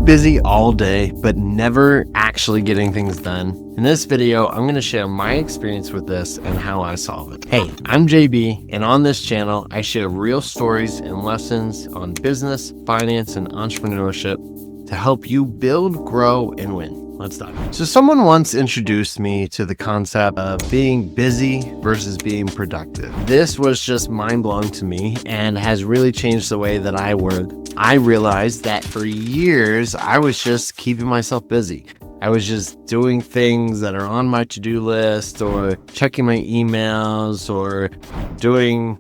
busy all day, but never actually getting things done? In this video, I'm going to share my experience with this and how I solve it. Hey, I'm JB, and on this channel, I share real stories and lessons on business, finance, and entrepreneurship to help you build, grow, and win. Let's dive. So someone once introduced me to the concept of being busy versus being productive. This was just mind-blowing to me and has really changed the way that I work. I realized that for years, I was just keeping myself busy. I was just doing things that are on my to-do list or checking my emails or doing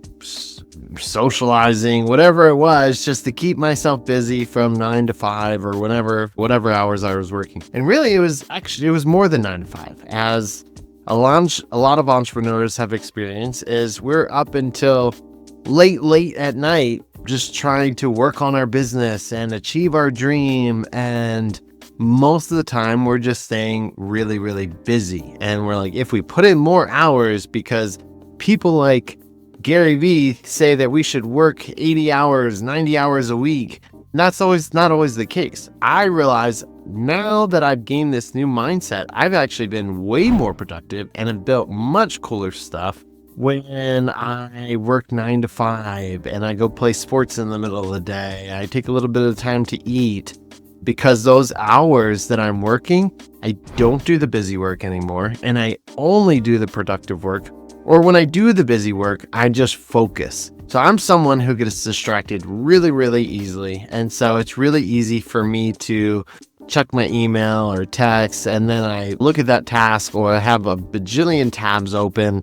socializing, whatever it was, just to keep myself busy from 9 to 5 or whatever hours I was working. And really, it was more than 9 to 5. As a lot of entrepreneurs have experienced, is we're up until late at night just trying to work on our business and achieve our dream. And most of the time we're just staying really, really busy. And we're like, if we put in more hours, because people like Gary Vee say that we should work 80 hours, 90 hours a week. That's not always the case. I realize now that I've gained this new mindset, I've actually been way more productive and have built much cooler stuff when I work 9 to 5 and I go play sports in the middle of the day. I take a little bit of time to eat, because those hours that I'm working, I don't do the busy work anymore, and I only do the productive work. Or when I do the busy work, I just focus. So I'm someone who gets distracted really, really easily. And so it's really easy for me to check my email or text, and then I look at that task, or I have a bajillion tabs open,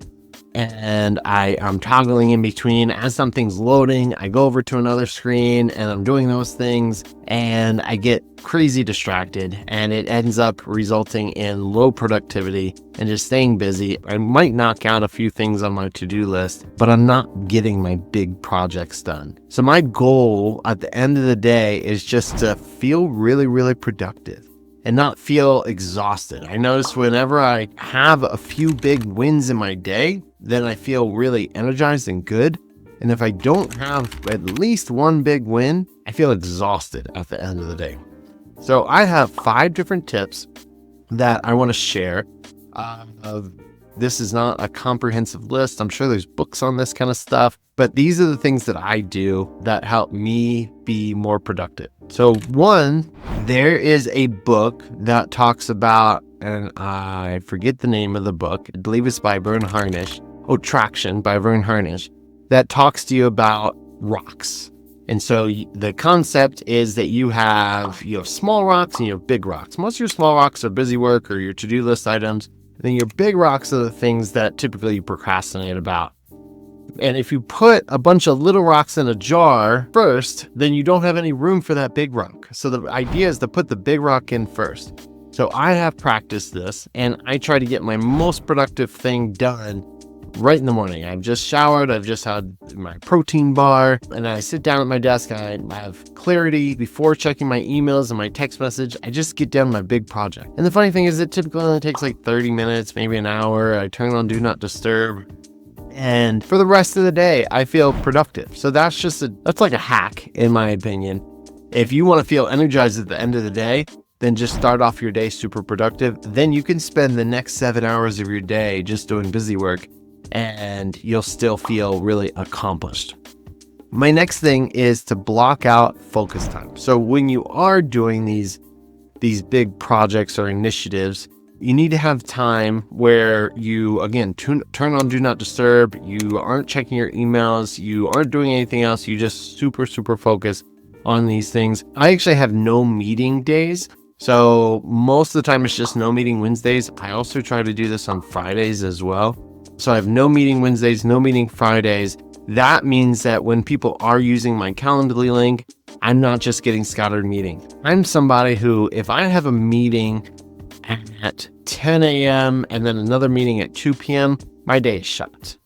and I'm toggling in between. As something's loading, I go over to another screen and I'm doing those things, and I get crazy distracted, and it ends up resulting in low productivity and just staying busy. I might knock out a few things on my to-do list, but I'm not getting my big projects done. So my goal at the end of the day is just to feel really, really productive and not feel exhausted. I notice whenever I have a few big wins in my day, then I feel really energized and good. And if I don't have at least one big win, I feel exhausted at the end of the day. So I have 5 different tips that I want to share. This is not a comprehensive list. I'm sure there's books on this kind of stuff, but these are the things that I do that help me be more productive. So one, there is a book that talks about, and I forget the name of the book. I believe it's by Vern Harnish. Traction by Vern Harnish, that talks to you about rocks. And so the concept is that you have small rocks and you have big rocks. Most of your small rocks are busy work or your to-do list items. And then your big rocks are the things that typically you procrastinate about. And if you put a bunch of little rocks in a jar first, then you don't have any room for that big rock. So the idea is to put the big rock in first. So I have practiced this, and I try to get my most productive thing done right in the morning. I've just showered, I've just had my protein bar, and I sit down at my desk and I have clarity before checking my emails and my text message. I just get down my big project. And the funny thing is, it typically only takes like 30 minutes, maybe an hour. I turn on Do Not Disturb. And for the rest of the day, I feel productive. So that's like a hack, in my opinion. If you want to feel energized at the end of the day, then just start off your day super productive. Then you can spend the next 7 hours of your day just doing busy work, and you'll still feel really accomplished. My next thing is to block out focus time. So when you are doing these big projects or initiatives, you need to have time where you, again, turn on Do Not Disturb. You aren't checking your emails. You aren't doing anything else. You just super, super focus on these things. I actually have no meeting days. So most of the time it's just no meeting Wednesdays. I also try to do this on Fridays as well. So I have no meeting Wednesdays, no meeting Fridays. That means that when people are using my Calendly link, I'm not just getting scattered meetings. I'm somebody who, if I have a meeting at 10 a.m. and then another meeting at 2 p.m., my day is shut.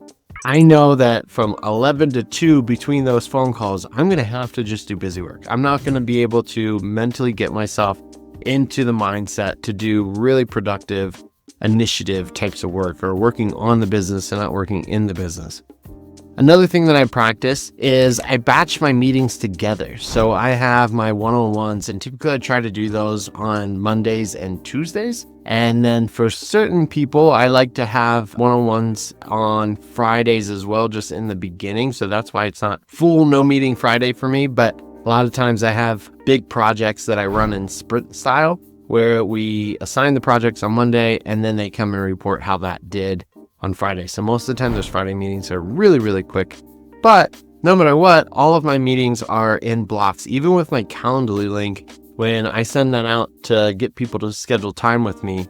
I know that from 11 to 2 between those phone calls, I'm going to have to just do busy work. I'm not going to be able to mentally get myself into the mindset to do really productive initiative types of work, or working on the business and not working in the business. Another thing that I practice is I batch my meetings together. So I have my one-on-ones, and typically I try to do those on Mondays and Tuesdays. And then for certain people, I like to have one-on-ones on Fridays as well, just in the beginning. So that's why it's not full no meeting Friday for me. But a lot of times I have big projects that I run in sprint style, where we assign the projects on Monday and then they come and report how that did on Friday. So most of the time those Friday meetings are really, really quick. But no matter what, all of my meetings are in blocks. Even with my Calendly link, when I send that out to get people to schedule time with me,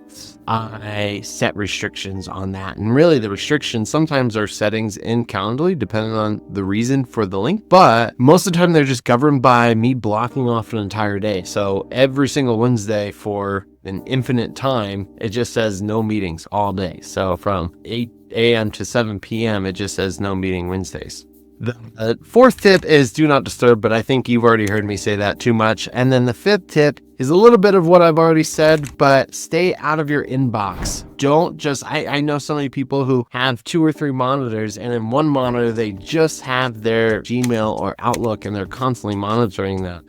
I set restrictions on that. And really the restrictions sometimes are settings in Calendly, depending on the reason for the link. But most of the time they're just governed by me blocking off an entire day. So every single Wednesday for an infinite time, it just says no meetings all day. So from 8 a.m. to 7 p.m., it just says no meeting Wednesdays. The fourth tip is do not disturb, but I think you've already heard me say that too much. And then the fifth tip is a little bit of what I've already said, but stay out of your inbox. Don't just, I know so many people who have 2 or 3 monitors, and in one monitor, they just have their Gmail or Outlook, and they're constantly monitoring that.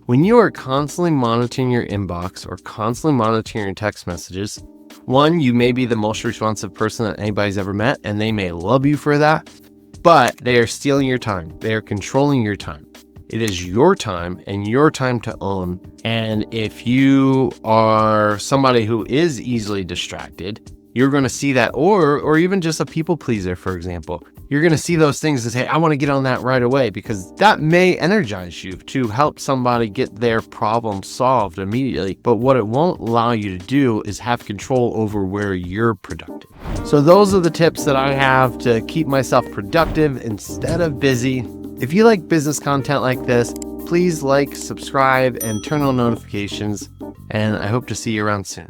When you are constantly monitoring your inbox or constantly monitoring your text messages, one, you may be the most responsive person that anybody's ever met, and they may love you for that. But they are stealing your time. They are controlling your time. It is your time and your time to own. And if you are somebody who is easily distracted, you're going to see that, or even just a people pleaser, for example. You're going to see those things and say, I want to get on that right away, because that may energize you to help somebody get their problem solved immediately. But what it won't allow you to do is have control over where you're productive. So those are the tips that I have to keep myself productive instead of busy. If you like business content like this, please like, subscribe, and turn on notifications. And I hope to see you around soon.